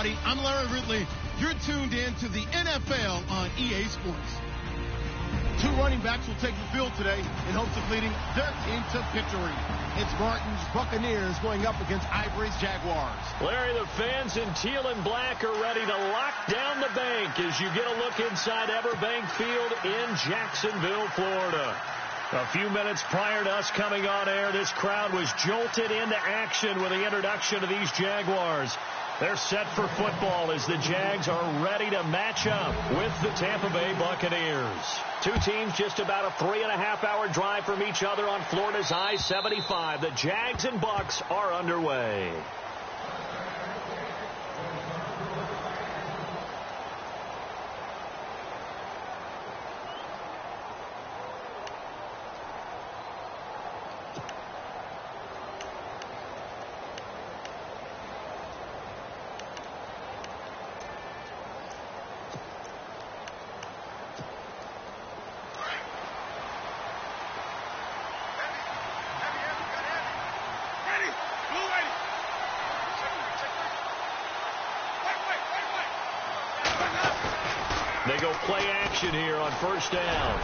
everybody. I'm Larry Ridley. You're tuned in to the NFL on EA Sports. Two running backs will take the field today in hopes of leading their team to victory. It's Martin's Buccaneers going up against Ivory's Jaguars. Larry, the fans in teal and black are ready to lock down the bank as you get a look inside Everbank Field in Jacksonville, Florida. A few minutes prior to us coming on air, this crowd was jolted into action with the introduction of these Jaguars. They're set for football as the Jags are ready to match up with the Tampa Bay Buccaneers. Two teams just about a 3.5-hour drive from each other on Florida's I-75. The Jags and Bucks are underway. They go play action here on first down.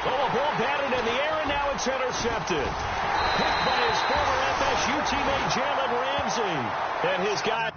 Oh, a ball batted in the air, and now it's intercepted. Picked by his former FSU teammate Jalen Ramsey. And his guy...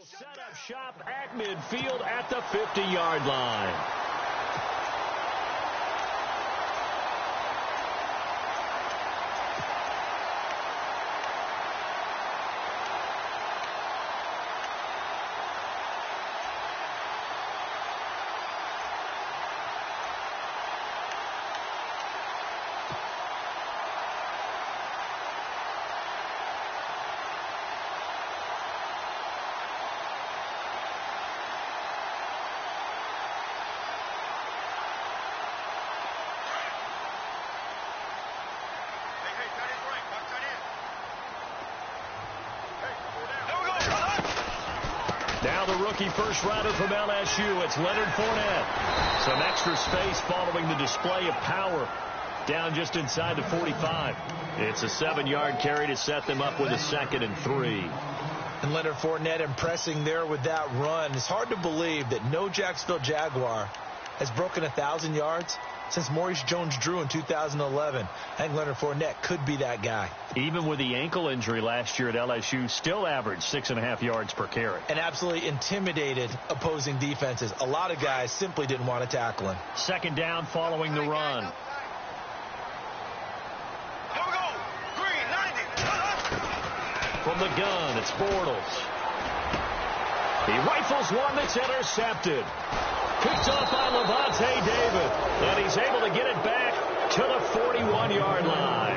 Set up shop at midfield at the 50-yard line. Now the rookie first rounder from LSU, it's Leonard Fournette. Some extra space following the display of power. Down just inside the 45. It's a 7-yard carry to set them up with a 2nd and 3. And Leonard Fournette impressing there with that run. It's hard to believe that no Jacksonville Jaguar has broken 1,000 yards since Maurice Jones-Drew in 2011. I think Leonard Fournette could be that guy. Even with the ankle injury last year at LSU, still averaged 6.5 yards per carry. And absolutely intimidated opposing defenses. A lot of guys simply didn't want to tackle him. 2nd down following the run. From the gun, it's Bortles. He rifles one that's intercepted. Picked off by Levante David. And he's able to get it back to the 41-yard line.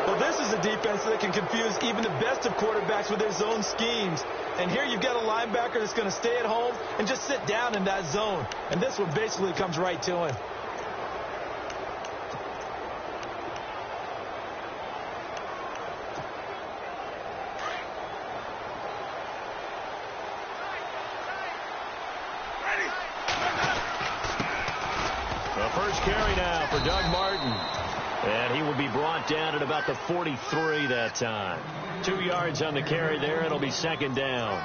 Well, this is a defense that can confuse even the best of quarterbacks with their zone schemes. And here you've got a linebacker that's going to stay at home and just sit down in that zone. And this one basically comes right to him. First carry now for Doug Martin. And he will be brought down at about the 43 that time. 2 yards on the carry there. It'll be 2nd down.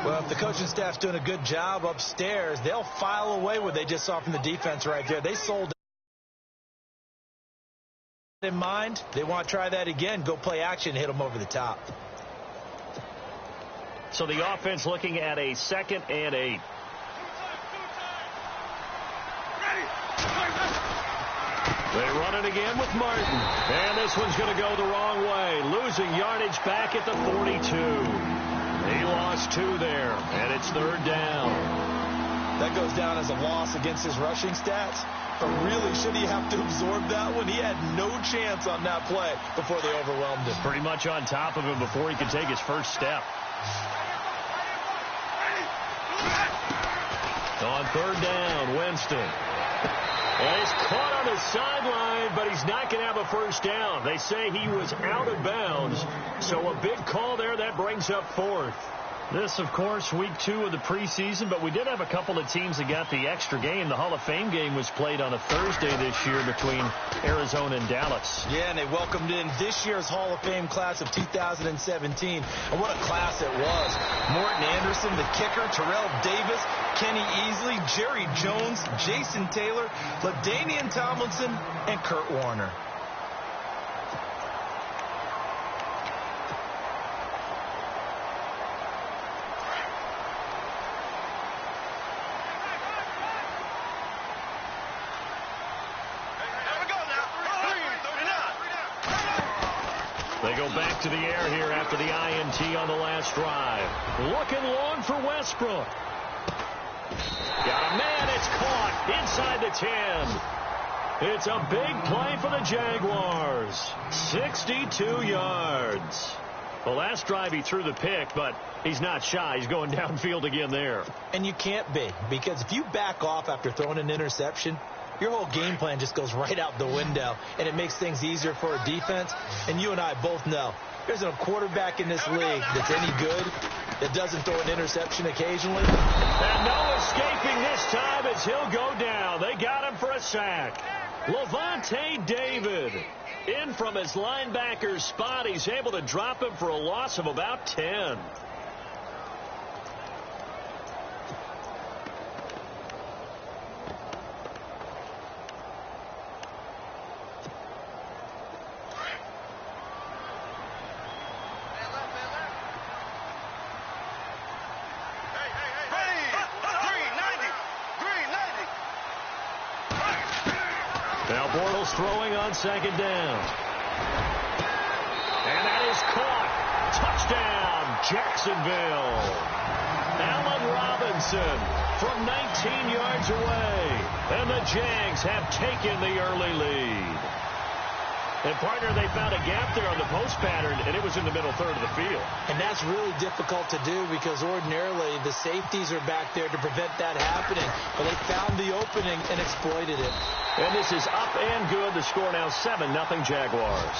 Well, if the coaching staff's doing a good job upstairs, they'll file away what they just saw from the defense right there. They sold in mind, they want to try that again. Go play action, hit them over the top. So the offense looking at a 2nd and 8. They run it again with Martin. And this one's going to go the wrong way. Losing yardage back at the 42. He lost 2 there, and it's 3rd down. That goes down as a loss against his rushing stats. But really, should he have to absorb that one? He had no chance on that play before they overwhelmed him. Pretty much on top of him before he could take his first step. On 3rd down, Winston. And he's caught on the sideline, but he's not going to have a first down. They say he was out of bounds. So a big call there. That brings up 4th. This, of course, week 2 of the preseason, but we did have a couple of teams that got the extra game. The Hall of Fame game was played on a Thursday this year between Arizona and Dallas. Yeah, and they welcomed in this year's Hall of Fame class of 2017. And what a class it was. Morton Anderson, the kicker, Terrell Davis, Kenny Easley, Jerry Jones, Jason Taylor, LaDainian Tomlinson, and Kurt Warner. They go back to the air here after the INT on the last drive. Looking long for Westbrook. Got a man. It's caught inside the 10. It's a big play for the Jaguars. 62 yards. The last drive he threw the pick, but he's not shy. He's going downfield again there. And you can't be, because if you back off after throwing an interception, your whole game plan just goes right out the window, and it makes things easier for a defense. And you and I both know there's a quarterback in this league that's any good that doesn't throw an interception occasionally. And no escaping this time as he'll go down. They got him for a sack. Levante David in from his linebacker spot. He's able to drop him for a loss of about 10. Throwing on 2nd down. And that is caught. Touchdown, Jacksonville. Allen Robinson from 19 yards away. And the Jags have taken the early lead. And, partner, they found a gap there on the post pattern, and it was in the middle 3rd of the field. And that's really difficult to do because ordinarily the safeties are back there to prevent that happening. But they found the opening and exploited it. And this is up and good. The score now 7-0 Jaguars.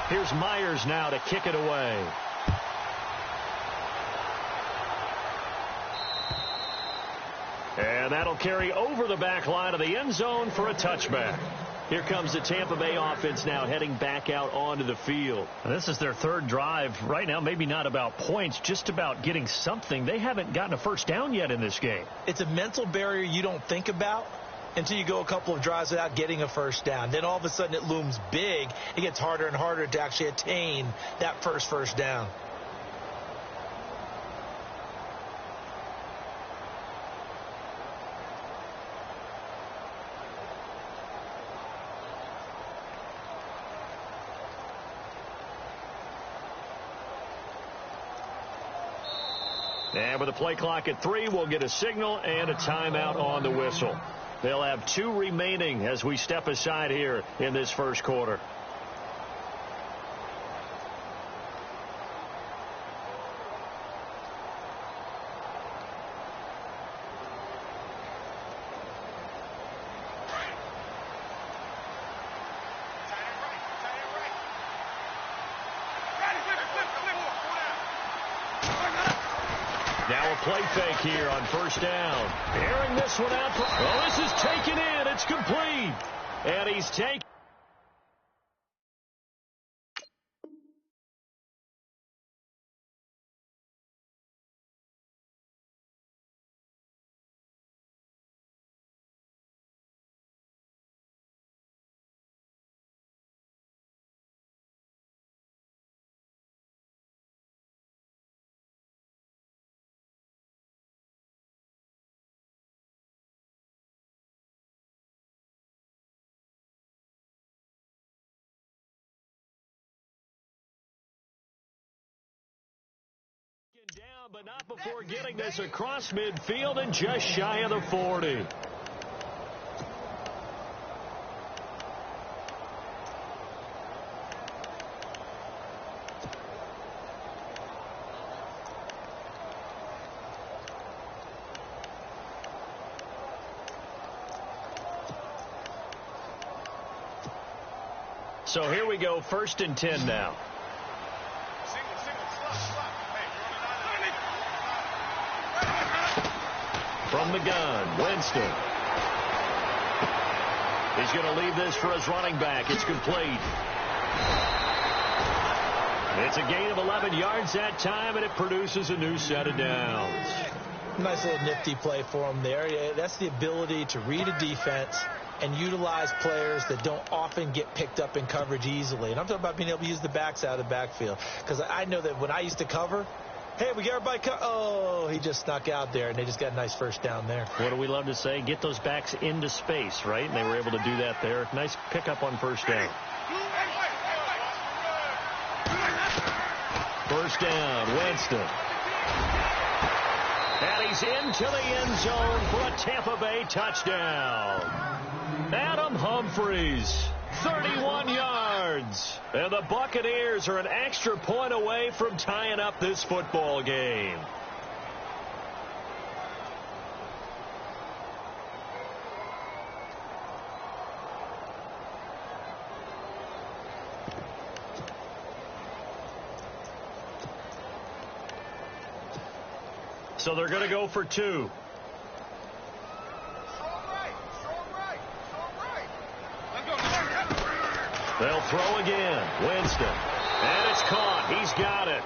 Here's Myers now to kick it away. And that'll carry over the back line of the end zone for a touchback. Here comes the Tampa Bay offense now heading back out onto the field. This is their 3rd drive. Right now, maybe not about points, just about getting something. They haven't gotten a first down yet in this game. It's a mental barrier you don't think about until you go a couple of drives without getting a first down. Then all of a sudden it looms big. It gets harder and harder to actually attain that first down. And with the play clock at 3, we'll get a signal and a timeout on the whistle. They'll have 2 remaining as we step aside here in this first quarter. play fake here on first down. Airing this one out. Oh, this is taken in. It's complete. And he's taken. Down, but not before getting this across midfield and just shy of the 40. So here we go, 1st and 10 now. From the gun, Winston. He's going to leave this for his running back. It's complete. It's a gain of 11 yards that time, and it produces a new set of downs. Nice little nifty play for him there. Yeah, that's the ability to read a defense and utilize players that don't often get picked up in coverage easily. And I'm talking about being able to use the backs out of the backfield. Because I know that when I used to cover, hey, we got everybody oh, he just snuck out there, and they just got a nice first down there. What do we love to say? Get those backs into space, right? And they were able to do that there. Nice pickup on first down. First down, Winston. And he's into the end zone for a Tampa Bay touchdown. Adam Humphries, 31 yards. And the Buccaneers are an extra point away from tying up this football game. So they're going to go for 2. They'll throw again. Winston. And it's caught. He's got it.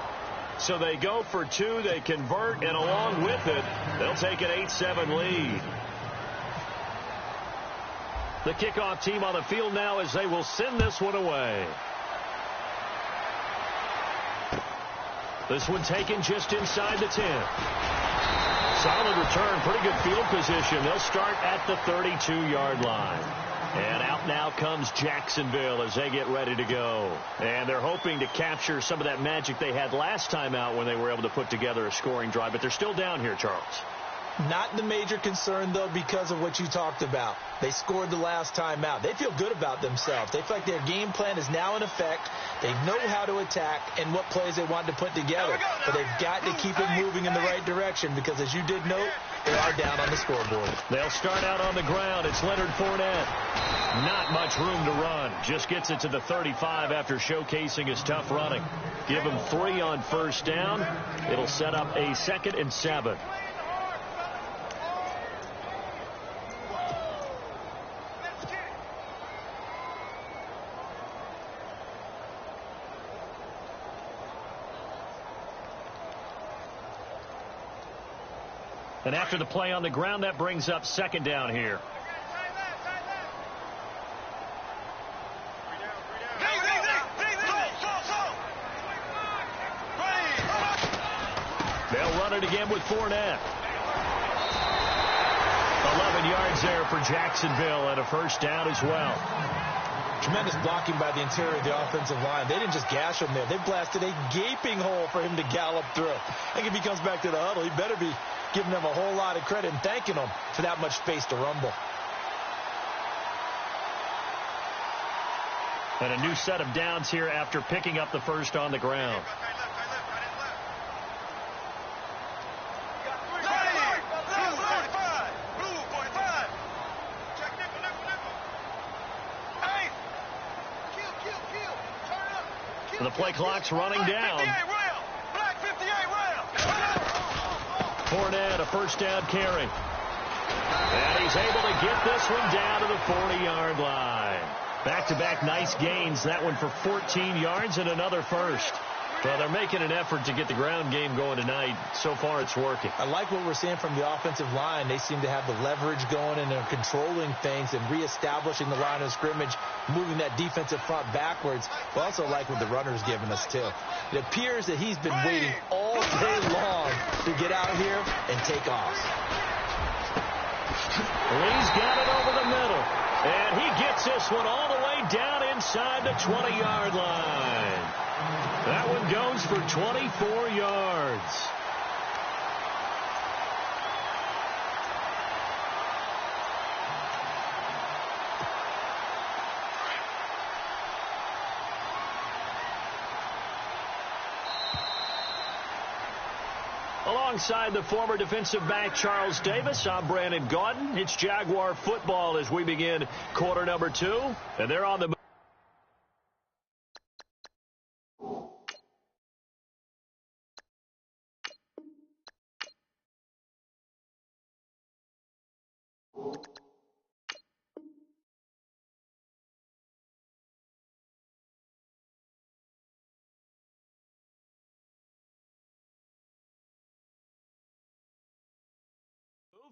So they go for 2. They convert, and along with it, they'll take an 8-7 lead. The kickoff team on the field now as they will send this one away. This one taken just inside the 10. Solid return. Pretty good field position. They'll start at the 32-yard line. And out now comes Jacksonville as they get ready to go. And they're hoping to capture some of that magic they had last time out when they were able to put together a scoring drive. But they're still down here, Charles. Not the major concern, though, because of what you talked about. They scored the last time out. They feel good about themselves. They feel like their game plan is now in effect. They know how to attack and what plays they want to put together. But they've got to keep it moving in the right direction because, as you did note, they are down on the scoreboard. They'll start out on the ground. It's Leonard Fournette. Not much room to run. Just gets it to the 35 after showcasing his tough running. Give him 3 on first down. It'll set up a 2nd and 7. And after the play on the ground, that brings up 2nd down here. They'll run it again with Fournette. 11 yards there for Jacksonville and a first down as well. Tremendous blocking by the interior of the offensive line. They didn't just gash him there. They blasted a gaping hole for him to gallop through. I think if he comes back to the huddle, he better be giving them a whole lot of credit and thanking them for that much space to rumble. And a new set of downs here after picking up the first on the ground. The play clock's running down. Fournette, a first down carry. And he's able to get this one down to the 40-yard line. Back-to-back nice gains. That one for 14 yards and another first. Well, they're making an effort to get the ground game going tonight. So far, it's working. I like what we're seeing from the offensive line. They seem to have the leverage going, and they're controlling things and reestablishing the line of scrimmage, moving that defensive front backwards. I also like what the runner's giving us, too. It appears that he's been waiting all day long to get out here and take off. Lee's got it over the middle. And he gets this one all the way down inside the 20-yard line. That one goes for 24 yards. Alongside the former defensive back Charles Davis, I'm Brandon Gaudin. It's Jaguar football as we begin quarter number 2. And they're on the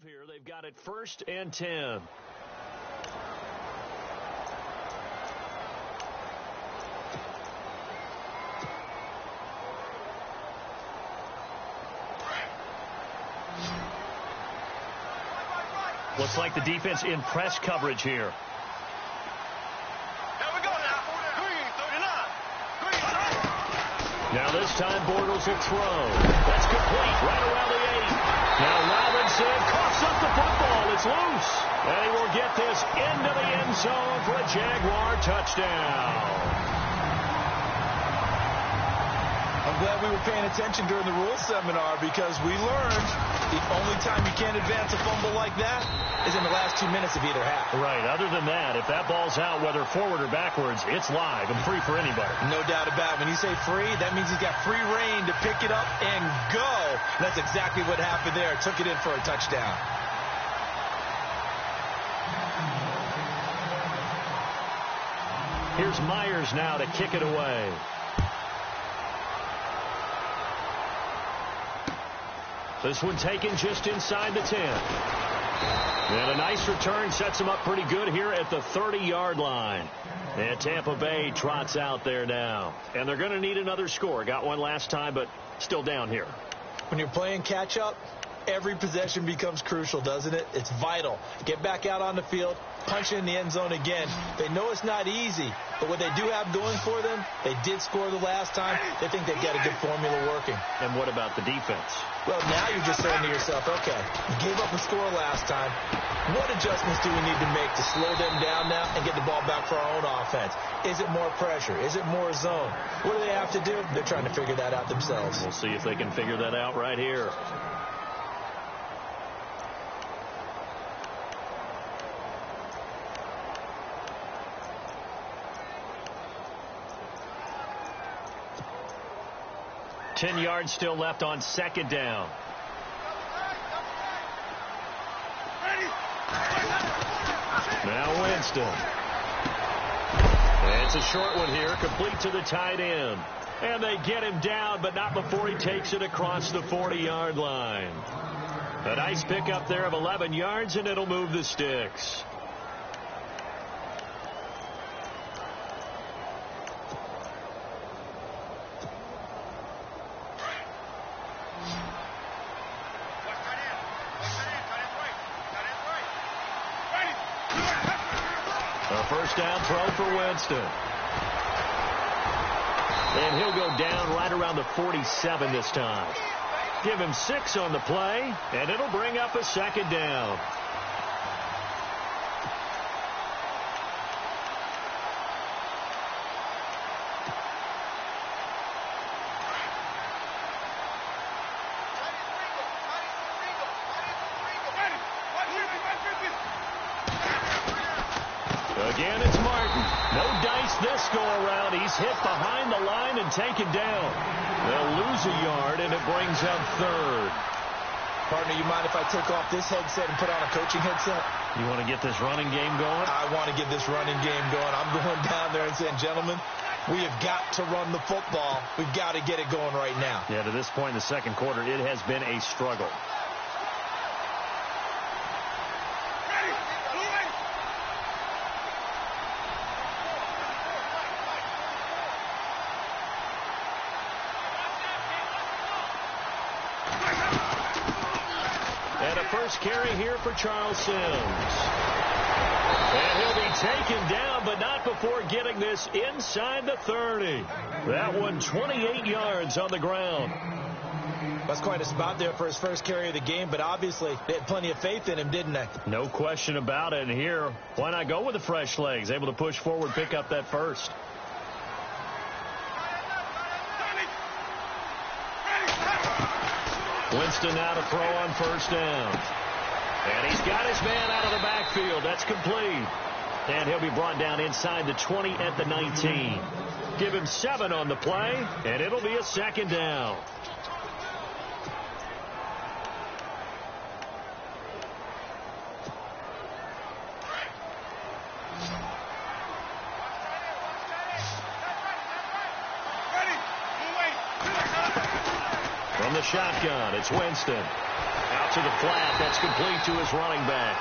here. They've got it 1st and 10. Looks like the defense in press coverage here. Now this time Bortles will throw. That's complete right around the 8. Now Robinson coughs up the football. It's loose. And he will get this into the end zone for a Jaguar touchdown. I'm glad we were paying attention during the rules seminar because we learned the only time you can't advance a fumble like that is in the last 2 minutes of either half. Right. Other than that, if that ball's out, whether forward or backwards, it's live and free for anybody. No doubt about it. When you say free, that means he's got free reign to pick it up and go. That's exactly what happened there. Took it in for a touchdown. Here's Myers now to kick it away. This one taken just inside the 10. And a nice return sets them up pretty good here at the 30-yard line. And Tampa Bay trots out there now. And they're going to need another score. Got one last time, but still down here. When you're playing catch-up, every possession becomes crucial, doesn't it? It's vital. Get back out on the field, punch it in the end zone again. They know it's not easy, but what they do have going for them, they did score the last time. They think they've got a good formula working. And what about the defense? Well, now you're just saying to yourself, okay, you gave up a score last time. What adjustments do we need to make to slow them down now and get the ball back for our own offense? Is it more pressure? Is it more zone? What do they have to do? They're trying to figure that out themselves. We'll see if they can figure that out right here. Ten yards still left on second down. Now Winston. It's a short one here, complete to the tight end. And they get him down, but not before he takes it across the 40-yard line. A nice pickup there of 11 yards, and it'll move the sticks. First down throw for Winston. And he'll go down right around the 47 this time. Give him 6 on the play, and it'll bring up a second down. Again, it's Martin. No dice this go-around. He's hit behind the line and taken down. They'll lose a yard, and it brings up third. Partner, you mind if I take off this headset and put on a coaching headset? You want to get this running game going? I want to get this running game going. I'm going down there and saying, gentlemen, we have got to run the football. We've got to get it going right now. Yeah, to this point in the second quarter, it has been a struggle. And a first carry here for Charles Sims. And he'll be taken down, but not before getting this inside the 30. That one 28 yards on the ground. That's quite a spot there for his first carry of the game, but obviously they had plenty of faith in him, didn't they? No question about it. And here, why not go with the fresh legs? Able to push forward, pick up that first. Winston now to throw on first down. And he's got his man out of the backfield. That's complete. And he'll be brought down inside the 20 at the 19. Give him 7 on the play, and it'll be a second down. From the shotgun, it's Winston. Out to the flat. That's complete to his running back.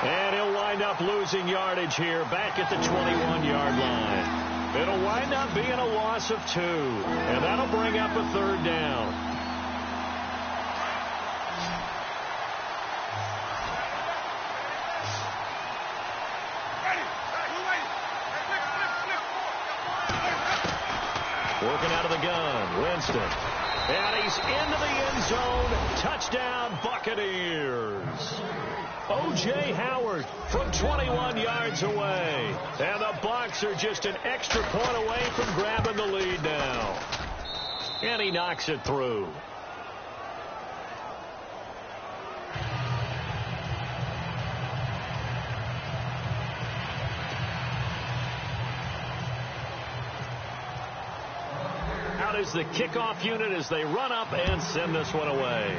And he'll wind up losing yardage here back at the 21-yard line. It'll wind up being a loss of 2. And that'll bring up a third down. Working out of the gun, Winston. And he's into the end zone. Touchdown, Buccaneers. O.J. Howard from 21 yards away. And the Bucks are just an extra point away from grabbing the lead now. And he knocks it through. Out is the kickoff unit as they run up and send this one away.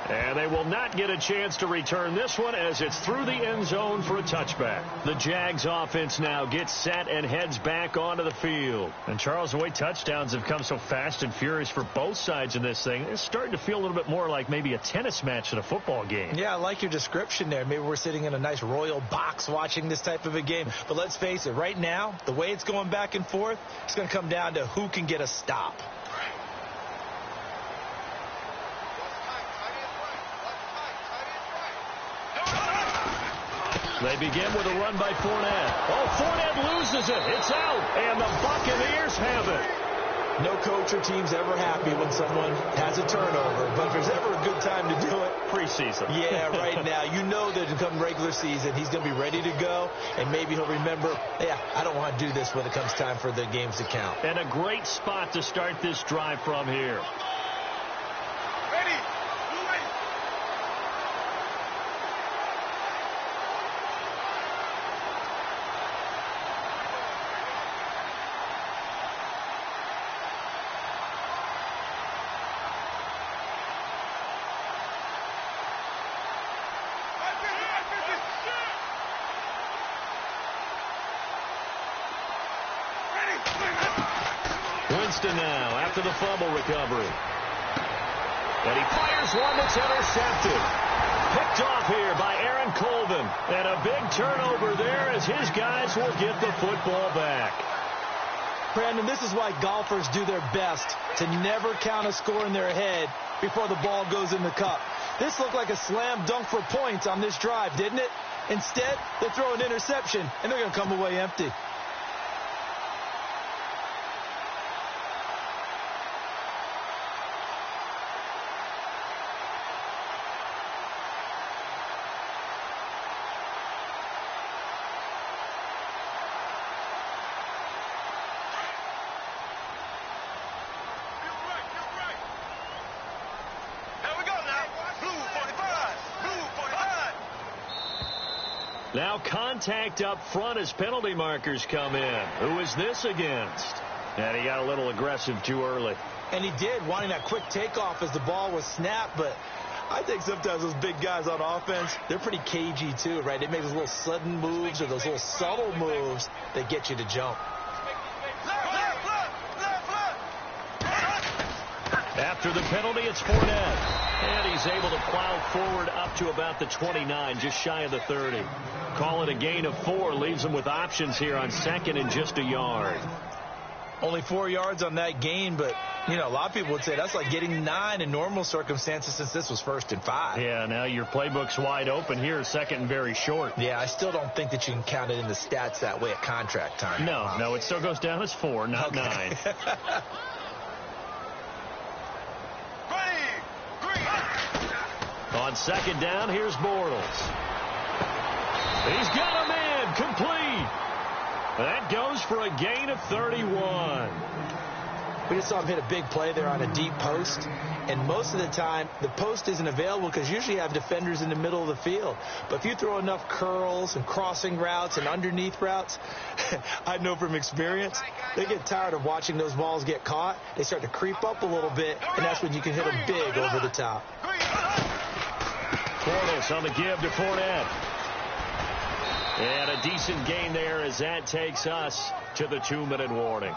And they will not get a chance to return this one as it's through the end zone for a touchback. The Jags offense now gets set and heads back onto the field. And Charles, the way touchdowns have come so fast and furious for both sides in this thing, it's starting to feel a little bit more like maybe a tennis match than a football game. Yeah, I like your description there. Maybe we're sitting in a nice royal box watching this type of a game. But let's face it, right now, the way it's going back and forth, it's going to come down to who can get a stop. They begin with a run by Fournette. Oh, Fournette loses it. It's out. And the Buccaneers have it. No coach or team's ever happy when someone has a turnover. But if there's ever a good time to do it, preseason. Yeah, right now. You know that come regular season, he's going to be ready to go. And maybe he'll remember, yeah, I don't want to do this when it comes time for the games to count. And a great spot to start this drive from here. Winston now after the fumble recovery. And he fires one that's intercepted. Picked off here by Aaron Colvin. And a big turnover there as his guys will get the football back. Brandon, this is why golfers do their best to never count a score in their head before the ball goes in the cup. This looked like a slam dunk for points on this drive, didn't it? Instead, they throw an interception, and they're going to come away empty. Now contact up front as penalty markers come in. Who is this against? And he got a little aggressive too early. And he did, wanting that quick takeoff as the ball was snapped. But I think sometimes those big guys on offense, they're pretty cagey too, right? They make those little sudden moves or those little subtle moves that get you to jump. After the penalty, it's Fournette. And he's able to plow forward up to about the 29, just shy of the 30. Call it a gain of 4, leaves him with options here on second and just a yard. Only 4 yards on that gain, but, you know, a lot of people would say that's like getting 9 in normal circumstances since this was 1st and 5. Yeah, now your playbook's wide open here, second and very short. Yeah, I still don't think that you can count it in the stats that way at contract time. No, it still goes down as 4, not 9. On second down, here's Bortles. He's got a man, complete. That goes for a gain of 31. We just saw him hit a big play there on a deep post. And most of the time, the post isn't available because usually you have defenders in the middle of the field. But if you throw enough curls and crossing routes and underneath routes, I know from experience, they get tired of watching those balls get caught. They start to creep up a little bit, and that's when you can hit them big over the top. Bortles on the give to Fournette. And a decent gain there as that takes us to the 2-minute warning.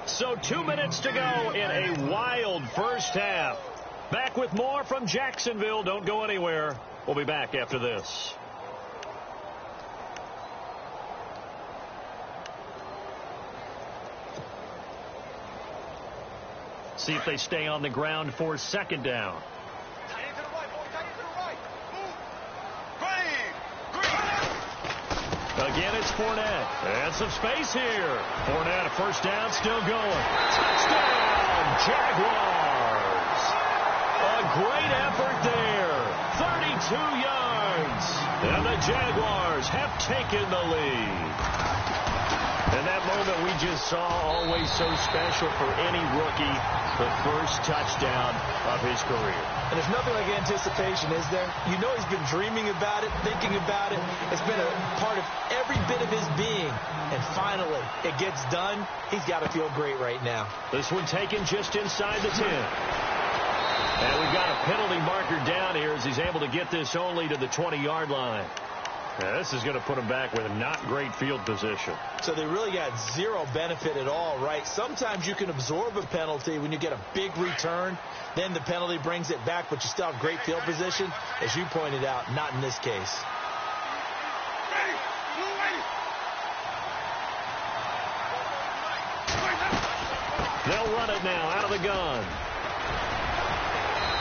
So 2 minutes to go in a wild first half. Back with more from Jacksonville. Don't go anywhere. We'll be back after this. See if they stay on the ground for second down. Again, it's Fournette. And some space here. Fournette, a first down, still going. Touchdown, Jaguars. A great effort there. 32 yards. And the Jaguars have taken the lead. And that moment we just saw, always so special for any rookie, the first touchdown of his career. And there's nothing like anticipation, is there? You know he's been dreaming about it, thinking about it. It's been a part of every bit of his being. And finally, it gets done. He's got to feel great right now. This one taken just inside the 10. And we've got a penalty marker down here as he's able to get this only to the 20-yard line. Now, this is going to put him back with a not great field position. So they really got zero benefit at all, right? Sometimes you can absorb a penalty when you get a big return. Then the penalty brings it back, but you still have great field position. As you pointed out, not in this case. They'll run it now out of the gun.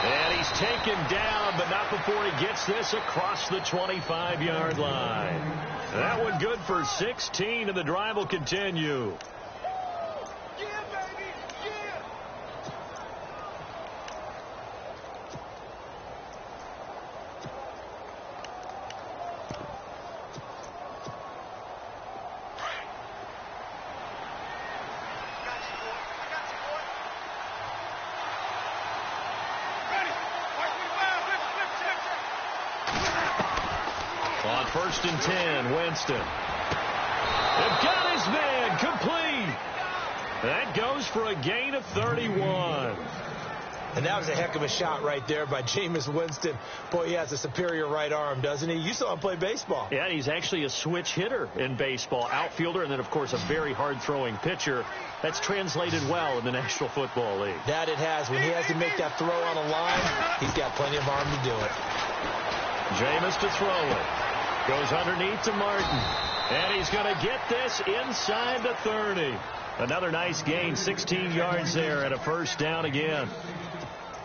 And he's taken down, but not before he gets this across the 25-yard line. That one good for 16, and the drive will continue. On 1st and 10, Winston. They've got his man, complete. That goes for a gain of 31. And that was a heck of a shot right there by Jameis Winston. Boy, he has a superior right arm, doesn't he? You saw him play baseball. Yeah, he's actually a switch hitter in baseball. Outfielder, and then, of course, a very hard-throwing pitcher. That's translated well in the National Football League. That it has. When he has to make that throw on a line, he's got plenty of arm to do it. Jameis to throw it. Goes underneath to Martin. And he's going to get this inside the 30. Another nice gain, 16 yards there, and a first down again.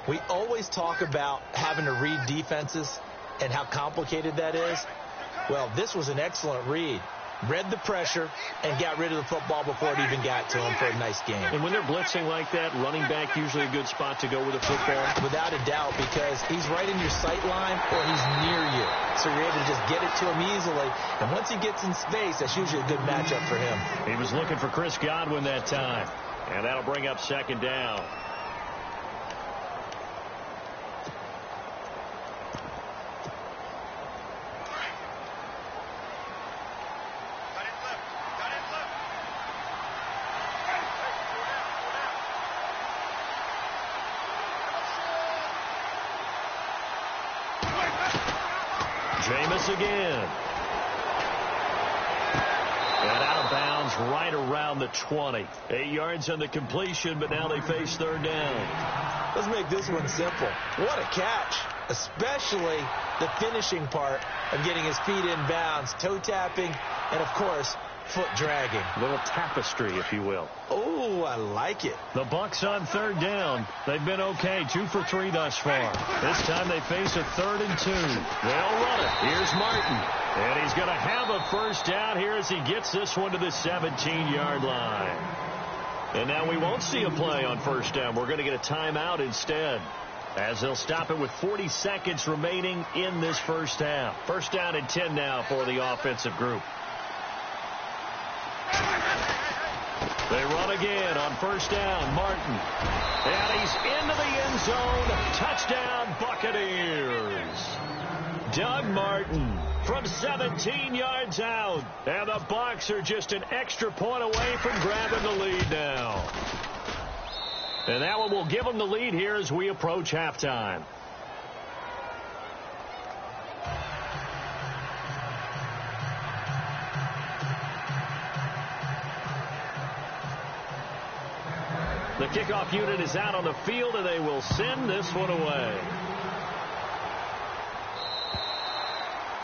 We always talk about having to read defenses and how complicated that is. Well, this was an excellent read. Read the pressure and got rid of the football before it even got to him for a nice game. And when they're blitzing like that, running back usually a good spot to go with a football? Without a doubt, because he's right in your sight line or he's near you. So you're able to just get it to him easily. And once he gets in space, that's usually a good matchup for him. He was looking for Chris Godwin that time. And that'll bring up second down. Jameis again. And out of bounds right around the 20. 8 yards on the completion, but now they face third down. Let's make this one simple. What a catch, especially the finishing part of getting his feet in bounds, toe tapping, and, of course, foot dragging. A little tapestry, if you will. Oh, I like it. The Bucks on third down. They've been okay, 2 for 3 thus far. This time they face a 3rd and 2. They'll run it. Here's Martin. And he's going to have a first down here as he gets this one to the 17-yard line. And now we won't see a play on first down. We're going to get a timeout instead, as they'll stop it with 40 seconds remaining in this first half. First down and 10 now for the offensive group. They run again on first down. Martin. And he's into the end zone. Touchdown, Buccaneers. Doug Martin from 17 yards out. And the Bucks are just an extra point away from grabbing the lead now. And that one will give them the lead here as we approach halftime. The kickoff unit is out on the field, and they will send this one away.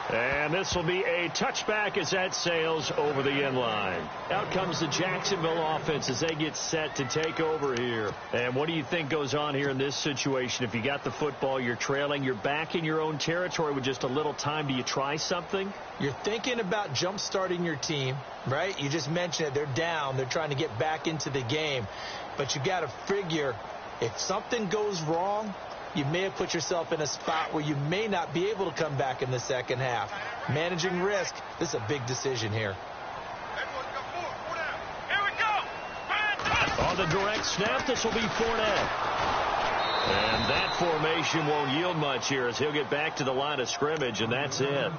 And this will be a touchback as that sails over the end line. Out comes the Jacksonville offense as they get set to take over here. And what do you think goes on here in this situation? If you got the football, you're trailing, you're back in your own territory with just a little time. Do you try something? You're thinking about jump-starting your team, right? You just mentioned it. They're down. They're trying to get back into the game. But you got to figure if something goes wrong, you may have put yourself in a spot where you may not be able to come back in the second half. Managing risk, this is a big decision here. On the direct snap, this will be Fournette. And that formation won't yield much here as he'll get back to the line of scrimmage, and that's it.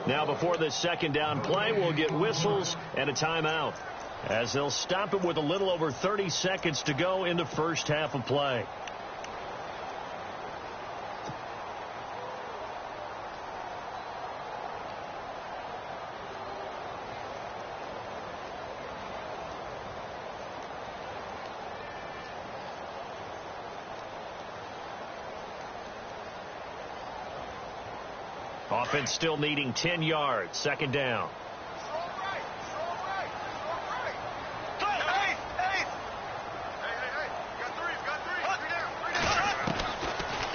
Now, before this second down play, we'll get whistles and a timeout, as they'll stop it with a little over 30 seconds to go in the first half of play. Offense still needing 10 yards. Second down.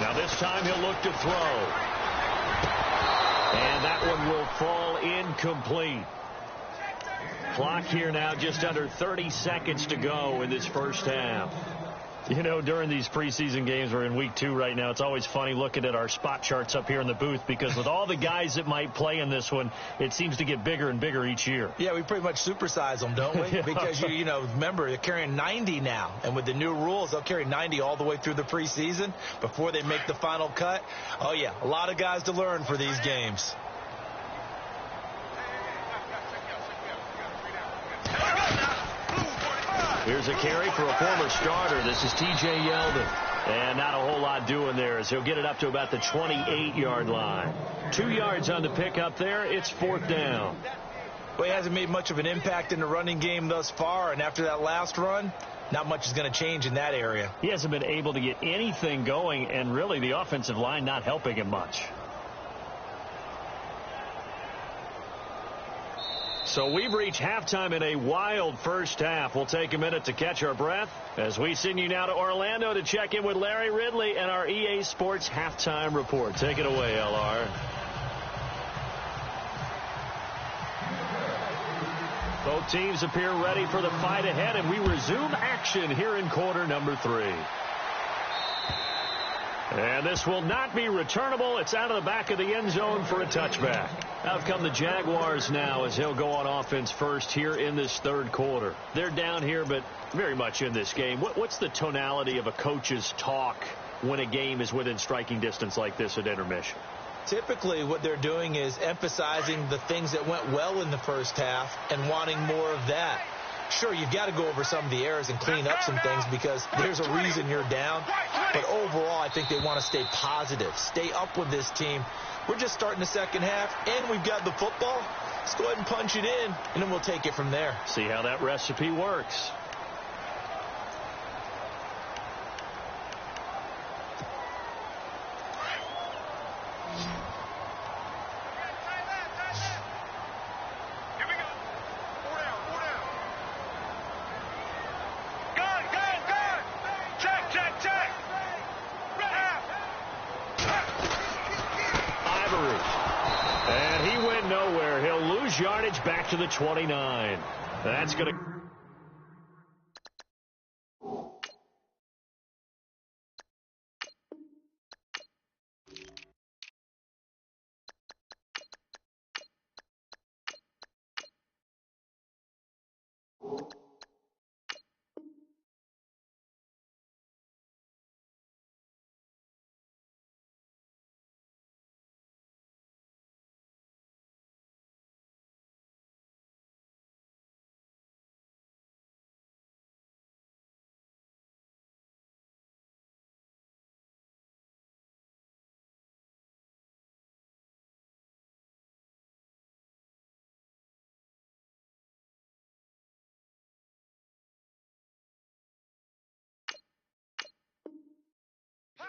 Now this time he'll look to throw. And that one will fall incomplete. Clock here now just under 30 seconds to go in this first half. You know, during these preseason games, we're in week 2 right now, it's always funny looking at our spot charts up here in the booth, because with all the guys that might play in this one, it seems to get bigger and bigger each year. Yeah, we pretty much supersize them, don't we? Because, you know, remember, they're carrying 90 now. And with the new rules, they'll carry 90 all the way through the preseason before they make the final cut. Oh, yeah, a lot of guys to learn for these games. Here's a carry for a former starter. This is T.J. Yeldon. And not a whole lot doing there as he'll get it up to about the 28-yard line. 2 yards on the pickup there. It's fourth down. Well, he hasn't made much of an impact in the running game thus far. And after that last run, not much is going to change in that area. He hasn't been able to get anything going, and really the offensive line not helping him much. So we've reached halftime in a wild first half. We'll take a minute to catch our breath as we send you now to Orlando to check in with Larry Ridley and our EA Sports Halftime Report. Take it away, LR. Both teams appear ready for the fight ahead, and we resume action here in quarter number 3. And this will not be returnable. It's out of the back of the end zone for a touchback. Out come the Jaguars now as he'll go on offense first here in this third quarter. They're down here, but very much in this game. What's the tonality of a coach's talk when a game is within striking distance like this at intermission? Typically, what they're doing is emphasizing the things that went well in the first half and wanting more of that. Sure, you've got to go over some of the errors and clean up some things because there's a reason you're down. But overall, I think they want to stay positive, stay up with this team. We're just starting the second half, and we've got the football. Let's go ahead and punch it in, and then we'll take it from there. See how that recipe works. Yardage back to the 29. That's going to...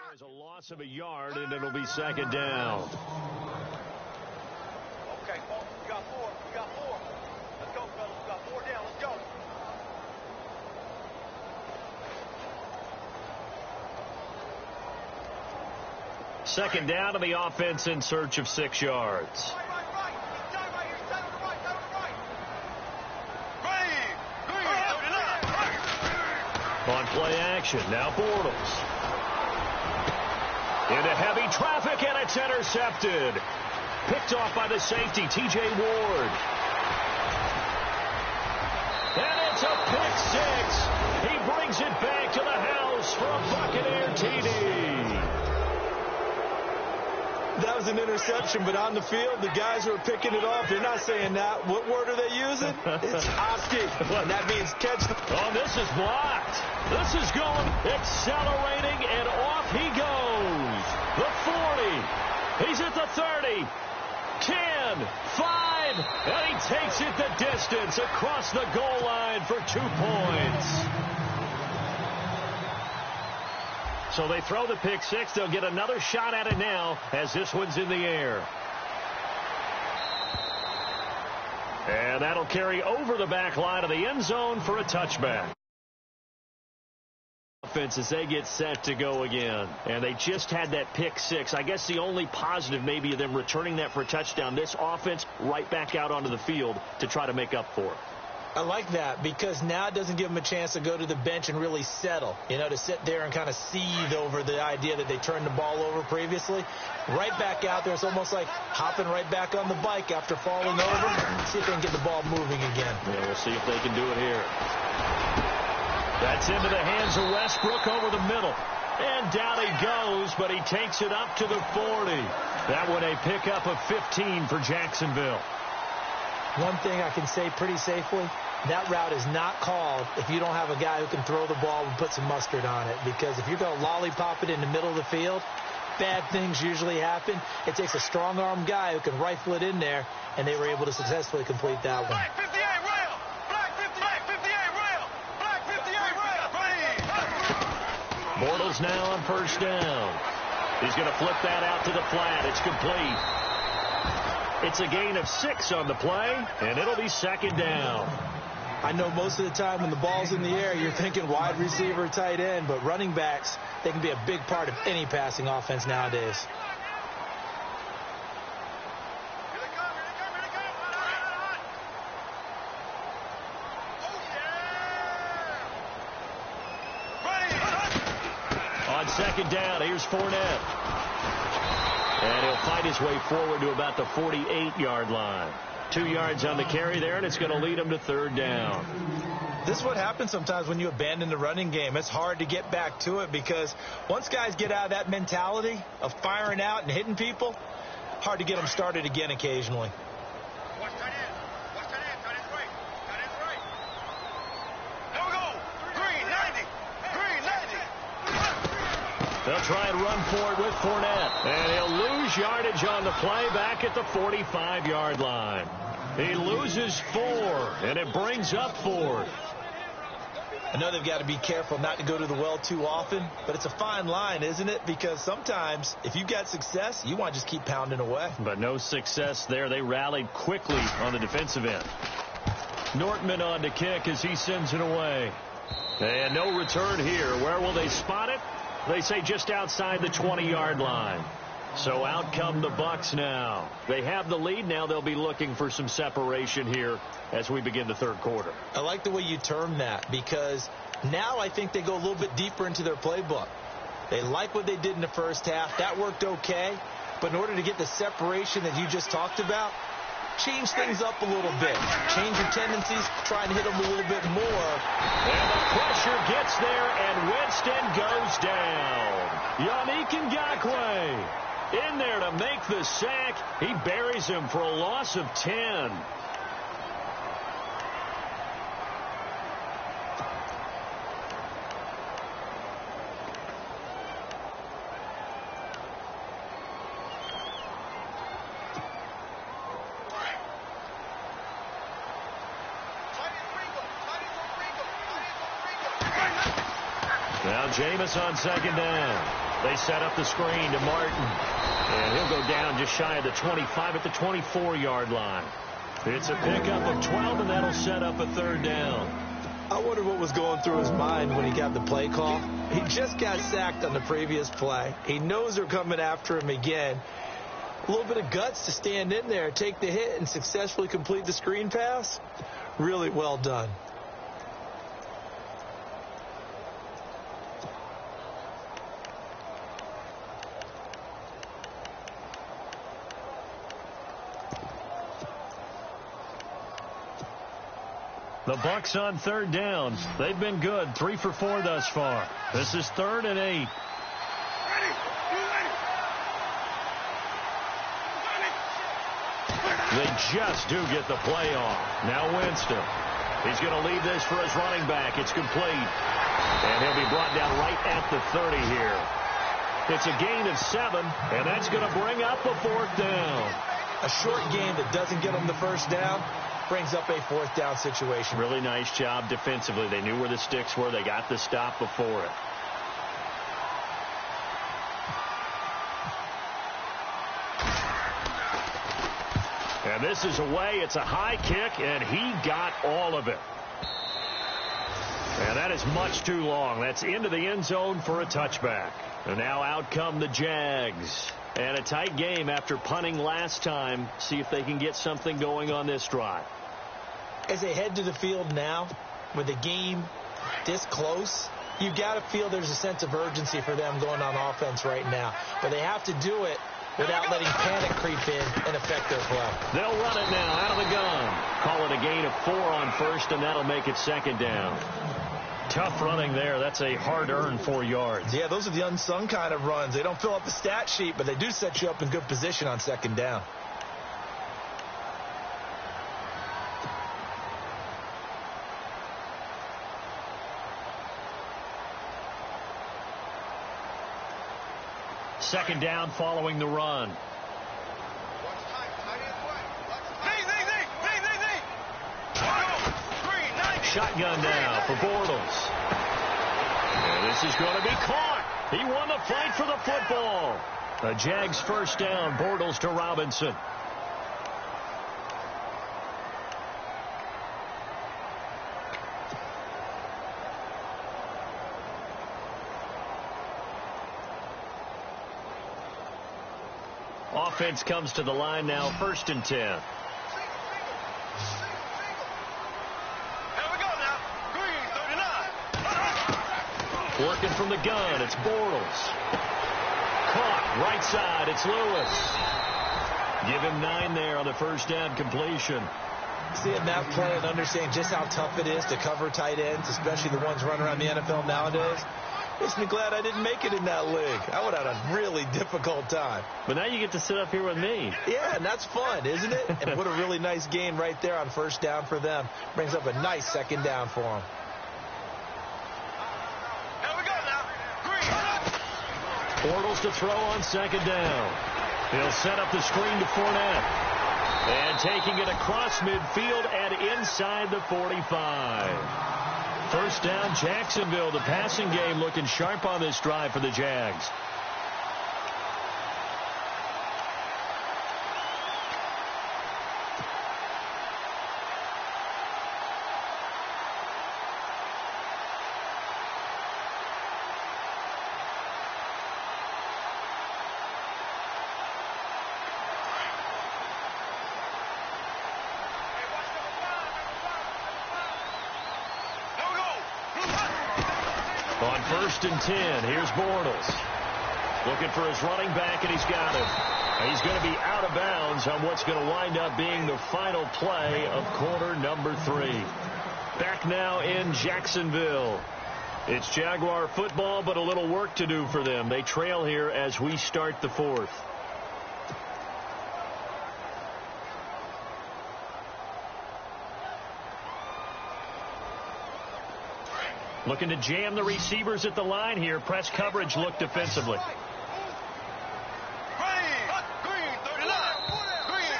There's a loss of a yard, and it'll be second down. Okay, folks, we got more. We got more. Let's go, fellas. We got more down. Let's go. Second down, and the offense in search of 6 yards. Right. Stand right here. Stand on the right. Stand on the right. Right. On play action, now Bortles. Into heavy traffic, and it's intercepted. Picked off by the safety, T.J. Ward. And it's a pick six. He brings it back to the house for a Buccaneer TD. That was an interception, but on the field, the guys who are picking it off, they're not saying that. What word are they using? It's Oski. And that means catch the... Oh, this is blocked. This is going accelerating, and off he goes. The 40. He's at the 30. 10, 5, and he takes it the distance across the goal line for 2 points. So they throw the pick six. They'll get another shot at it now as this one's in the air. And that'll carry over the back line of the end zone for a touchback. Offense as they get set to go again. And they just had that pick six. I guess the only positive maybe of them returning that for a touchdown. This offense right back out onto the field to try to make up for it. I like that because now it doesn't give them a chance to go to the bench and really settle, to sit there and kind of seethe over the idea that they turned the ball over previously. Right back out there. It's almost like hopping right back on the bike after falling over. See if they can get the ball moving again. Yeah, we'll see if they can do it here. That's into the hands of Westbrook over the middle. And down he goes, but he takes it up to the 40. That one a pickup of 15 for Jacksonville. One thing I can say pretty safely, that route is not called if you don't have a guy who can throw the ball and put some mustard on it. Because if you're going to lollipop it in the middle of the field, bad things usually happen. It takes a strong-armed guy who can rifle it in there, and they were able to successfully complete that one. Black 58 rail. Black 58 rail. Black 58 rail. Bortles now on first down. He's going to flip that out to the flat. It's complete. It's a gain of 6 on the play, and it'll be second down. I know most of the time when the ball's in the air, you're thinking wide receiver, tight end, but running backs, they can be a big part of any passing offense nowadays. On second down, here's Fournette. And he'll fight his way forward to about the 48-yard line. 2 yards on the carry there, and it's going to lead him to third down. This is what happens sometimes when you abandon the running game. It's hard to get back to it because once guys get out of that mentality of firing out and hitting people, hard to get them started again occasionally. Watch tight end. Watch tight end. Tight end's right. Tight end's right. They'll try and run for it with Fournette. And he'll lose yardage on the play back at the 45-yard line. He loses 4, and it brings up 4. I know they've got to be careful not to go to the well too often, but it's a fine line, isn't it? Because sometimes if you've got success, you want to just keep pounding away. But no success there. They rallied quickly on the defensive end. Nortman on to kick as he sends it away. And no return here. Where will they spot it? They say just outside the 20-yard line. So out come the Bucks now. They have the lead. Now they'll be looking for some separation here as we begin the third quarter. I like the way you term that, because now I think they go a little bit deeper into their playbook. They like what they did in the first half. That worked okay. But in order to get the separation that you just talked about, change things up a little bit. Change your tendencies. Try and hit them a little bit more. And the pressure gets there, and Winston goes down. Yannick Ngakoue in there to make the sack. He buries him for a loss of 10. Now Jameis on second down. They set up the screen to Martin. And he'll go down just shy of the 25 at the 24-yard line. It's a pickup of 12, and that'll set up a third down. I wonder what was going through his mind when he got the play call. He just got sacked on the previous play. He knows they're coming after him again. A little bit of guts to stand in there, take the hit, and successfully complete the screen pass. Really well done. The Bucks on third down. They've been good. 3 for 4 thus far. This is 3rd and 8. They just do get the play off. Now Winston. He's going to leave this for his running back. It's complete. And he'll be brought down right at the 30 here. It's a gain of 7, and that's going to bring up a 4th down. A short game that doesn't get them the first down brings up a 4th down situation. Really nice job defensively. They knew where the sticks were. They got the stop before it. And this is away. It's a high kick, and he got all of it. And that is much too long. That's into the end zone for a touchback. And now out come the Jags. And a tight game after punting last time. See if they can get something going on this drive. As they head to the field now, with the game this close, you've got to feel there's a sense of urgency for them going on offense right now. But they have to do it without letting panic creep in and affect their play. They'll run it now out of the gun. Call it a gain of 4 on first, and that'll make it 2nd down. Tough running there. That's a hard-earned 4 yards. Yeah, those are the unsung kind of runs. They don't fill up the stat sheet, but they do set you up in good position on 2nd down. Second down following the run. Shotgun now for Bortles. And this is going to be caught. He won the fight for the football. The Jags first down. Bortles to Robinson. Offense comes to the line now, 1st and 10. Here we go now. Green, 39. Working from the gun, it's Bortles. Caught, right side, it's Lewis. Give him 9 there on the first down completion. Seeing that play and understanding just how tough it is to cover tight ends, especially the ones running around the NFL nowadays, makes me glad I didn't make it in that league. I would have had a really difficult time. But now you get to sit up here with me. Yeah, and that's fun, isn't it? And what a really nice game right there on first down for them. Brings up a nice 2nd down for them. Here we go now. Green. Bortles to throw on second down. He'll set up the screen to Fournette. And taking it across midfield and inside the 45. First down, Jacksonville. The passing game looking sharp on this drive for the Jags. On 1st and 10, here's Bortles. Looking for his running back, and he's got it. He's going to be out of bounds on what's going to wind up being the final play of quarter number 3. Back now in Jacksonville. It's Jaguar football, but a little work to do for them. They trail here as we start the 4th. Looking to jam the receivers at the line here. Press coverage look defensively.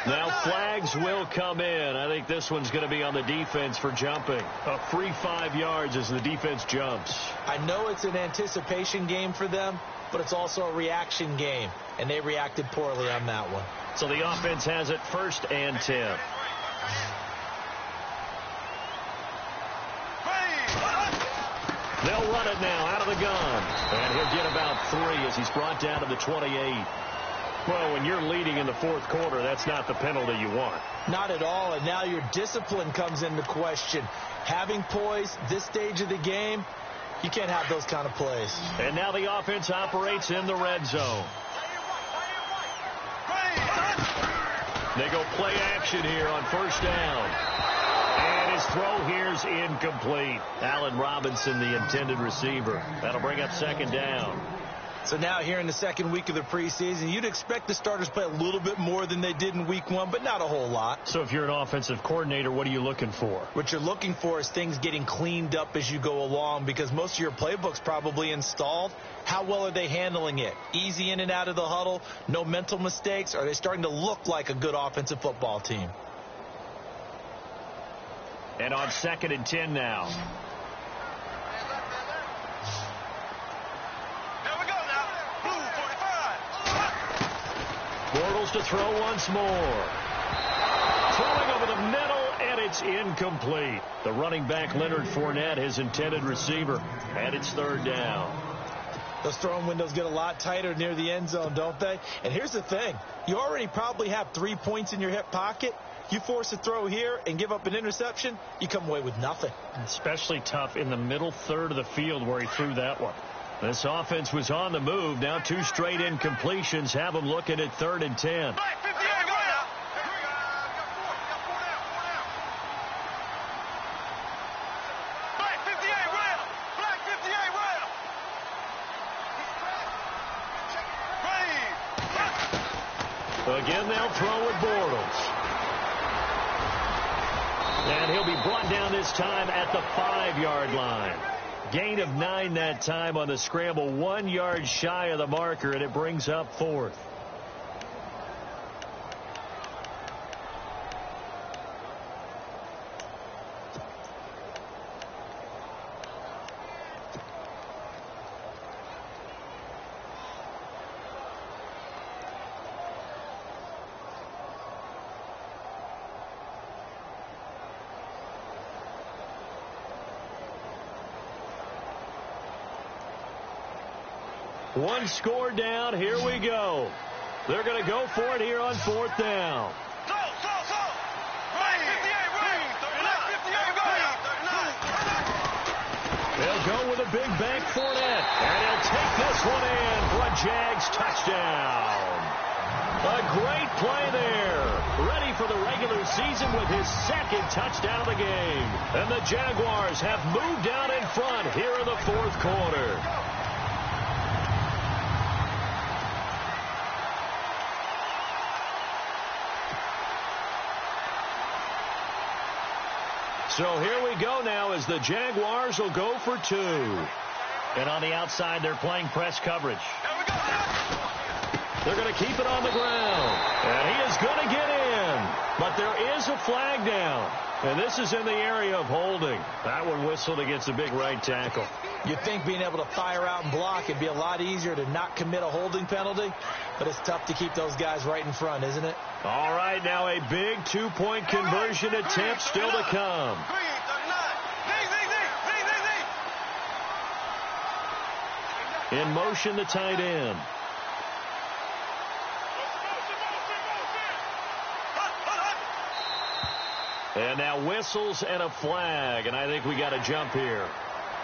Now flags will come in. I think this one's going to be on the defense for jumping. A free 5 yards as the defense jumps. I know it's an anticipation game for them, but it's also a reaction game, and they reacted poorly on that one. So the offense has it 1st and 10. They'll run it now out of the gun. And he'll get about 3 as he's brought down to the 28. Well, when you're leading in the 4th quarter, that's not the penalty you want. Not at all, and now your discipline comes into question. Having poise this stage of the game, you can't have those kind of plays. And now the offense operates in the red zone. They go play action here on 1st down. And his throw here's incomplete. Allen Robinson, the intended receiver. That'll bring up 2nd down. So now here in the 2nd week of the preseason, you'd expect the starters play a little bit more than they did in week 1, but not a whole lot. So if you're an offensive coordinator, what are you looking for? What you're looking for is things getting cleaned up as you go along, because most of your playbook's probably installed. How well are they handling it? Easy in and out of the huddle, no mental mistakes? Are they starting to look like a good offensive football team? And on 2nd and 10 now. Here we go now. Blue 45. Bortles to throw once more. Throwing over the middle, and it's incomplete. The running back, Leonard Fournette, his intended receiver, and it's 3rd down. Those throwing windows get a lot tighter near the end zone, don't they? And here's the thing. You already probably have 3 points in your hip pocket. You force a throw here and give up an interception, you come away with nothing. Especially tough in the middle third of the field where he threw that one. This offense was on the move. Now 2 straight incompletions have them looking at 3rd and 10. Again, they'll throw with Bortles. And he'll be brought down this time at the 5-yard line. Gain of 9 that time on the scramble. 1 yard shy of the marker, and it brings up 4th. One score down. Here we go. They're going to go for it here on 4th down. They'll go with a big bank Fournette. And he'll take this one in for a Jags touchdown. A great play there. Ready for the regular season with his 2nd touchdown of the game. And the Jaguars have moved down in front here in the 4th quarter. So here we go now as the Jaguars will go for 2. And on the outside, they're playing press coverage. They're going to keep it on the ground. And he is going to get in. But there is a flag down. And this is in the area of holding. That one whistled against a big right tackle. You'd think being able to fire out and block it'd be a lot easier to not commit a holding penalty. But it's tough to keep those guys right in front, isn't it? All right, now a big two-point conversion attempt still to come. In motion, the tight end. And now whistles and a flag, and I think we got a jump here.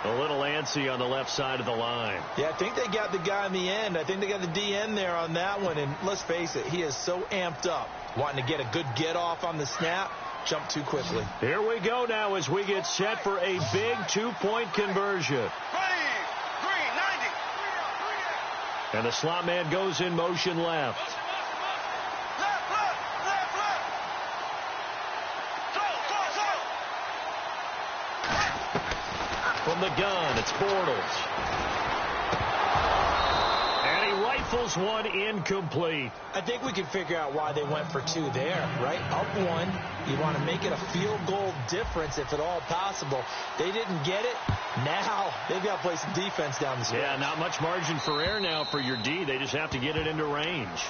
A little antsy on the left side of the line. Yeah, I think they got the guy in the end. I think they got the DN there on that one, and let's face it, he is so amped up, wanting to get a good get-off on the snap, jump too quickly. Here we go now as we get set for a big two-point conversion. And the slot man goes in motion left. From the gun, it's Bortles. And he rifles one incomplete. I think we can figure out why they went for two there, right? Up one, you want to make it a field goal difference if at all possible. They didn't get it. Now they've got to play some defense down the stretch. Yeah, not much margin for error now for your D. They just have to get it into range.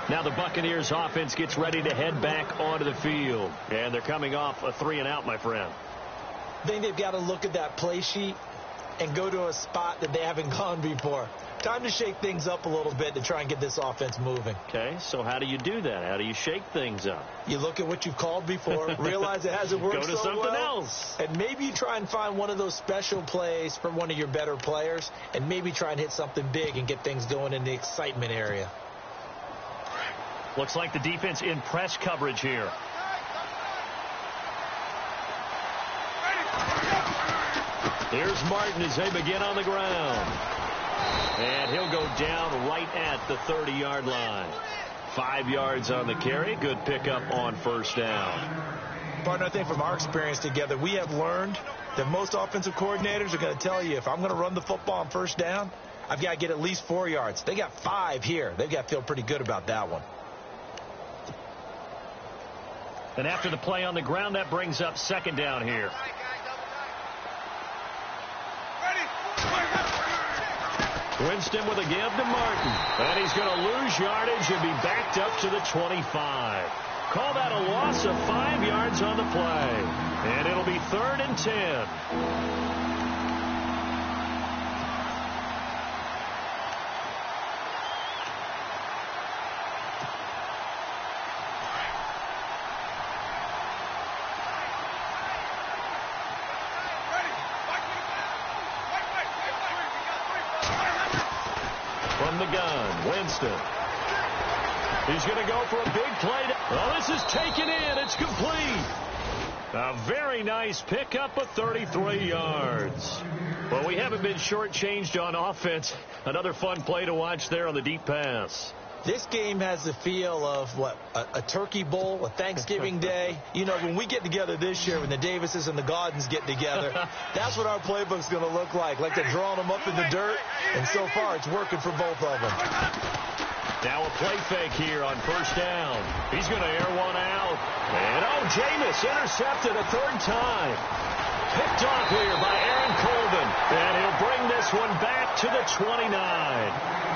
Now the Buccaneers offense gets ready to head back onto the field. And they're coming off a 3-and-out, my friend. I think they've got to look at that play sheet and go to a spot that they haven't gone before. Time to shake things up a little bit to try and get this offense moving. Okay, so how do you do that? How do you shake things up? You look at what you've called before, realize it hasn't worked so well. Go to something else. And maybe you try and find one of those special plays for one of your better players, and maybe try and hit something big and get things going in the excitement area. Looks like the defense in press coverage here. Here's Martin as they begin on the ground. And he'll go down right at the 30-yard line. 5 yards on the carry. Good pickup on first down. Partner, I think from our experience together, we have learned that most offensive coordinators are going to tell you if I'm going to run the football on first down, I've got to get at least 4 yards. They got 5 here. They've got to feel pretty good about that one. And after the play on the ground, that brings up second down here. Winston with a give to Martin. And he's going to lose yardage and be backed up to the 25. Call that a loss of 5 yards on the play. And it'll be 3rd and 10. From the gun, Winston. He's going to go for a big play. Oh, this is taken in. It's complete. A very nice pickup of 33 yards. Well, we haven't been shortchanged on offense. Another fun play to watch there on the deep pass. This game has the feel of, what, a turkey bowl, a Thanksgiving day. You know, when we get together this year, when the Davises and the Gaudens get together, that's what our playbook's going to look like they're drawing them up in the dirt, and so far it's working for both of them. Now a play fake here on first down. He's going to air one out. And, oh, Jameis intercepted a 3rd time. Picked off here by Aaron Colvin, and he'll bring this one back to the 29.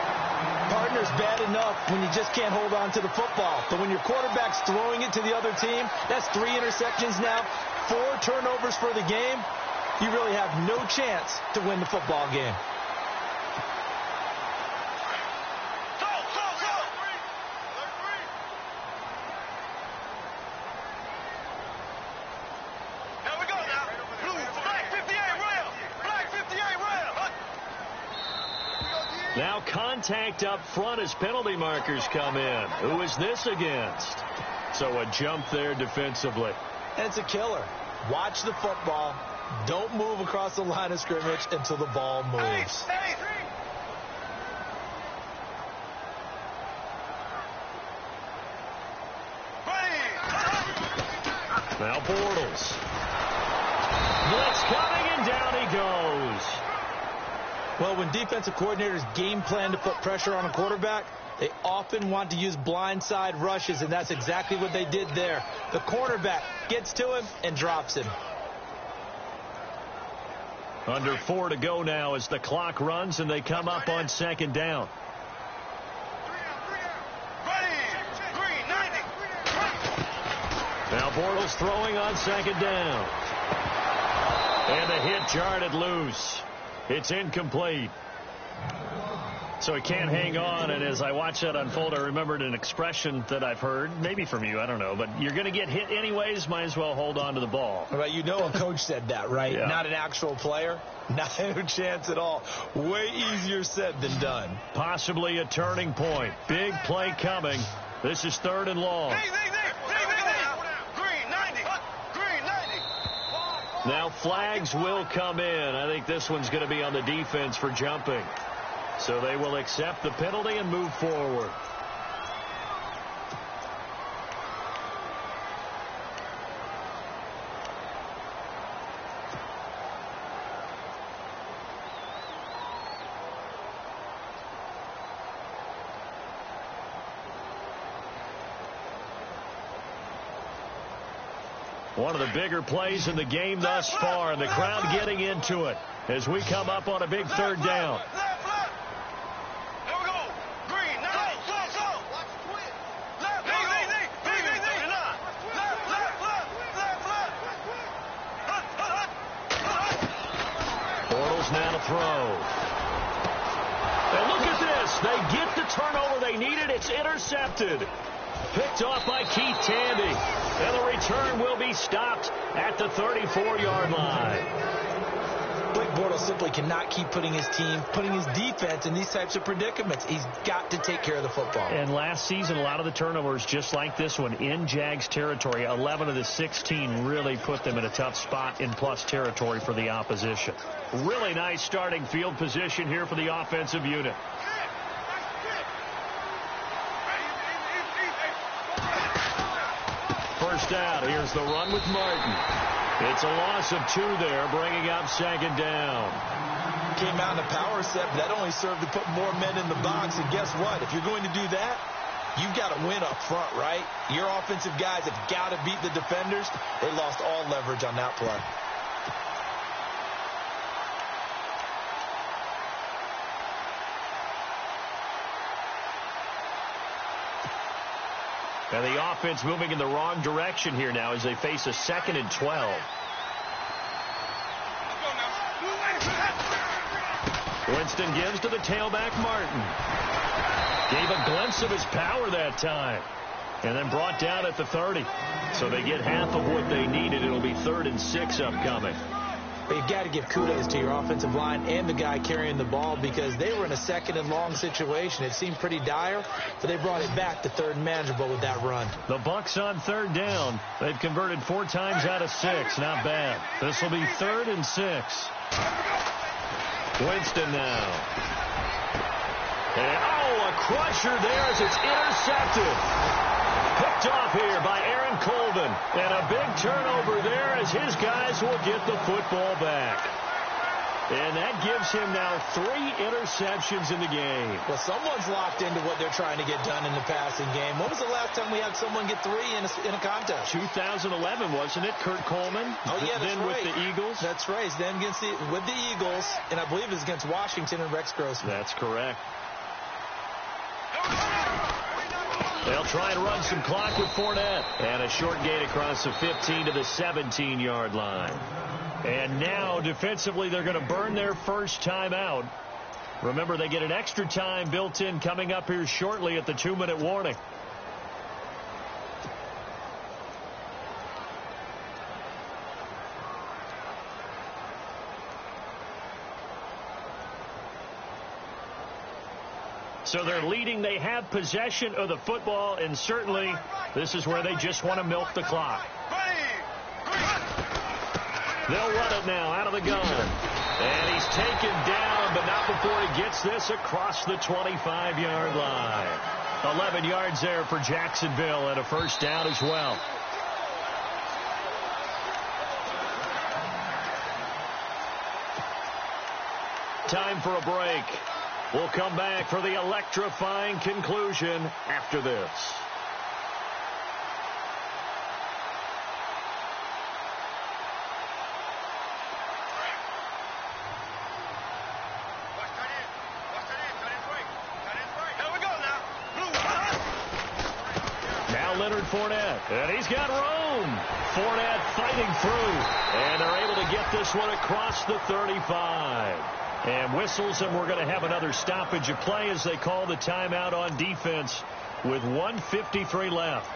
Partner's bad enough when you just can't hold on to the football. But when your quarterback's throwing it to the other team, that's 3 interceptions now, 4 turnovers for the game. You really have no chance to win the football game. Now contact up front as penalty markers come in. Who is this against? So a jump there defensively. And it's a killer. Watch the football. Don't move across the line of scrimmage until the ball moves. Now Bortles. Blitz coming, and down he goes. Well, when defensive coordinators game plan to put pressure on a quarterback, they often want to use blindside rushes, and that's exactly what they did there. The cornerback gets to him and drops him. Under 4 to go now as the clock runs and they come up on second down. Now Bortles throwing on second down. And the hit jarred it loose. It's incomplete. So he can't hang on, and as I watch that unfold, I remembered an expression that I've heard, maybe from you, I don't know, but you're going to get hit anyways, might as well hold on to the ball. Well, you know a coach said that, right? Yeah. Not an actual player. Not a chance at all. Way easier said than done. Possibly a turning point. Big play coming. This is 3rd and long. Now flags will come in. I think this one's going to be on the defense for jumping. So they will accept the penalty and move forward. One of the bigger plays in the game thus far, and the crowd getting into it as we come up on a big 3rd down. Bortles now to throw. And look at this. They get the turnover they needed. It's intercepted. Picked off by Keith Tandy. And the return will be stopped at the 34-yard line. Blake Bortles simply cannot keep putting his defense in these types of predicaments. He's got to take care of the football. And last season, a lot of the turnovers, just like this one, in Jags territory, 11 of the 16 really put them in a tough spot in plus territory for the opposition. Really nice starting field position here for the offensive unit. First down. Here's the run with Martin. It's a loss of 2 there, bringing up second down. Came out in a power set, but that only served to put more men in the box. And guess what? If you're going to do that, you've got to win up front, right? Your offensive guys have got to beat the defenders. They lost all leverage on that play. And the offense moving in the wrong direction here now as they face a 2nd and 12. Winston gives to the tailback, Martin. Gave a glimpse of his power that time. And then brought down at the 30. So they get half of what they needed. It'll be 3rd and 6 upcoming. But you've got to give kudos to your offensive line and the guy carrying the ball because they were in a 2nd and long situation. It seemed pretty dire, but they brought it back to 3rd and manageable with that run. The Bucks on 3rd down. They've converted 4 times out of 6. Not bad. This will be 3rd and 6. Winston now. And, a crusher there as it's intercepted. Picked off here by Aaron Colvin. And a big turnover there as his guys will get the football back. And that gives him now 3 interceptions in the game. Well, someone's locked into what they're trying to get done in the passing game. When was the last time we had someone get 3 in a contest? 2011, wasn't it? Kurt Coleman. Oh, yeah, that's then right. With the Eagles. That's right. Then with the Eagles, and I believe it was against Washington and Rex Grossman. That's correct. They'll try and run some clock with Fournette. And a short gain across the 15 to the 17-yard line. And now, defensively, they're going to burn their first time out. Remember, they get an extra time built in coming up here shortly at the 2-minute warning. So they're leading. They have possession of the football, and certainly this is where they just want to milk the clock. They'll run it now out of the gun. And he's taken down, but not before he gets this across the 25-yard line. 11 yards there for Jacksonville and a first down as well. time for a break. We'll come back for the electrifying conclusion after this. Leonard Fournette, and he's got room. Fournette fighting through, and they're able to get this one across the 35. And whistles, and we're going to have another stoppage of play as they call the timeout on defense with 1:53 left.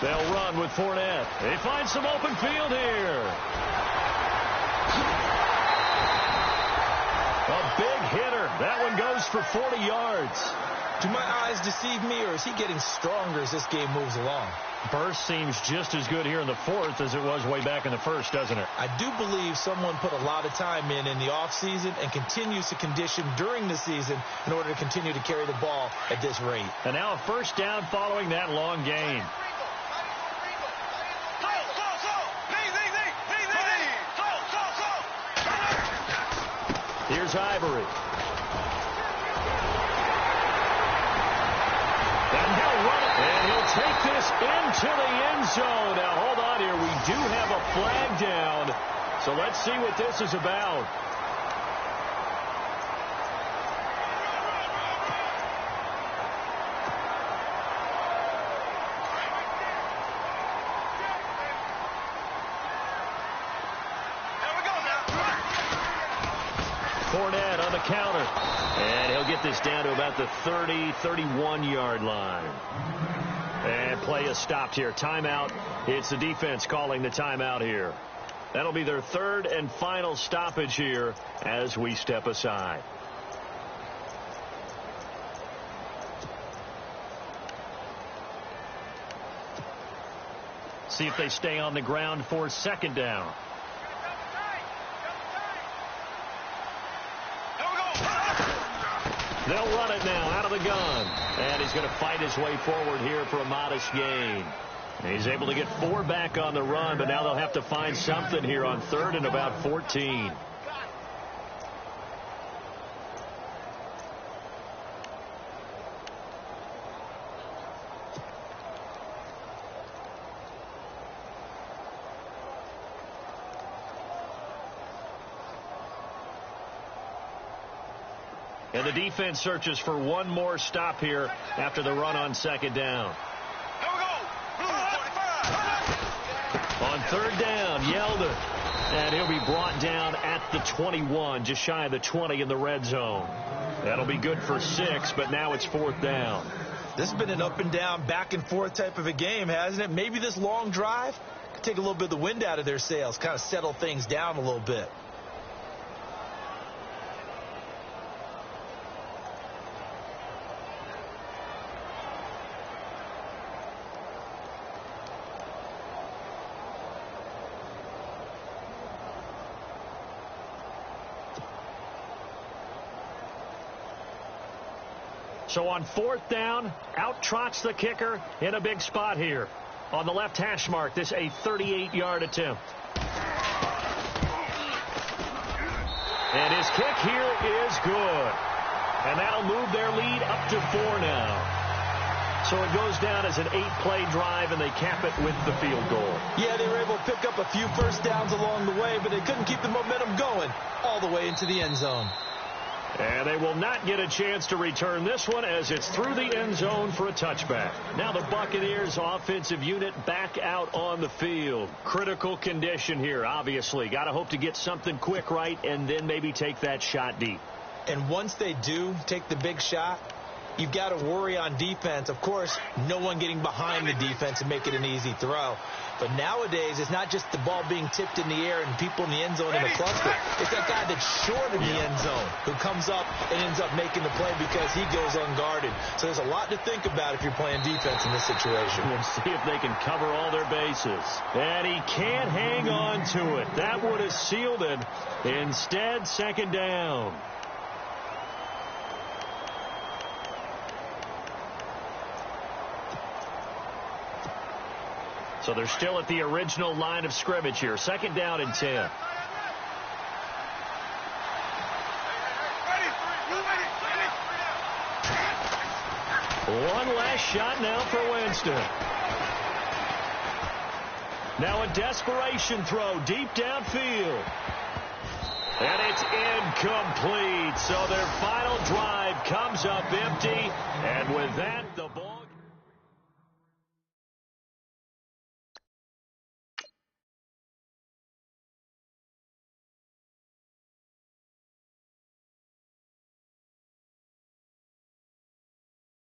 They'll run with Fournette. They find some open field here. A big hitter. That one goes for 40 yards. Do my eyes deceive me, or is he getting stronger as this game moves along? Burst seems just as good here in the fourth as it was way back in the first, doesn't it? I do believe someone put a lot of time in the offseason and continues to condition during the season in order to continue to carry the ball at this rate. And now a first down following that long gain. Here's Ivory. And he'll run it. And he'll take this into the end zone. Now, hold on here. We do have a flag down. So let's see what this is about. Fournette on the counter. And he'll get this down to about the 30, 31-yard line. And play is stopped here. Timeout. It's the defense calling the timeout here. That'll be their third and final stoppage here as we step aside. See if they stay on the ground for second down. They'll run it now out of the gun. And he's going to fight his way forward here for a modest gain. And he's able to get 4 back on the run, but now they'll have to find something here on third and about 14. And the defense searches for one more stop here after the run on second down. On third down, Yelder. And he'll be brought down at the 21, just shy of the 20 in the red zone. That'll be good for 6, but now it's fourth down. This has been an up and down, back and forth type of a game, hasn't it? Maybe this long drive could take a little bit of the wind out of their sails, kind of settle things down a little bit. So on fourth down, out trots the kicker in a big spot here. On the left hash mark, this a 38-yard attempt. And his kick here is good. And that'll move their lead up to 4 now. So it goes down as an 8-play drive, and they cap it with the field goal. Yeah, they were able to pick up a few first downs along the way, but they couldn't keep the momentum going all the way into the end zone. And they will not get a chance to return this one as it's through the end zone for a touchback. Now the Buccaneers offensive unit back out on the field. Critical condition here, obviously. Got to hope to get something quick right and then maybe take that shot deep. And once they do take the big shot, you've got to worry on defense. Of course, no one getting behind the defense and make it an easy throw. But nowadays, it's not just the ball being tipped in the air and people in the end zone in a cluster. It's that guy that's short of the end zone who comes up and ends up making the play because he goes unguarded. So there's a lot to think about if you're playing defense in this situation. We'll see if they can cover all their bases. And he can't hang on to it. That would have sealed it. Instead, second down. So they're still at the original line of scrimmage here. Second down and 10. One last shot now for Winston. Now a desperation throw deep downfield. And it's incomplete. So their final drive comes up empty. And with that, the ball...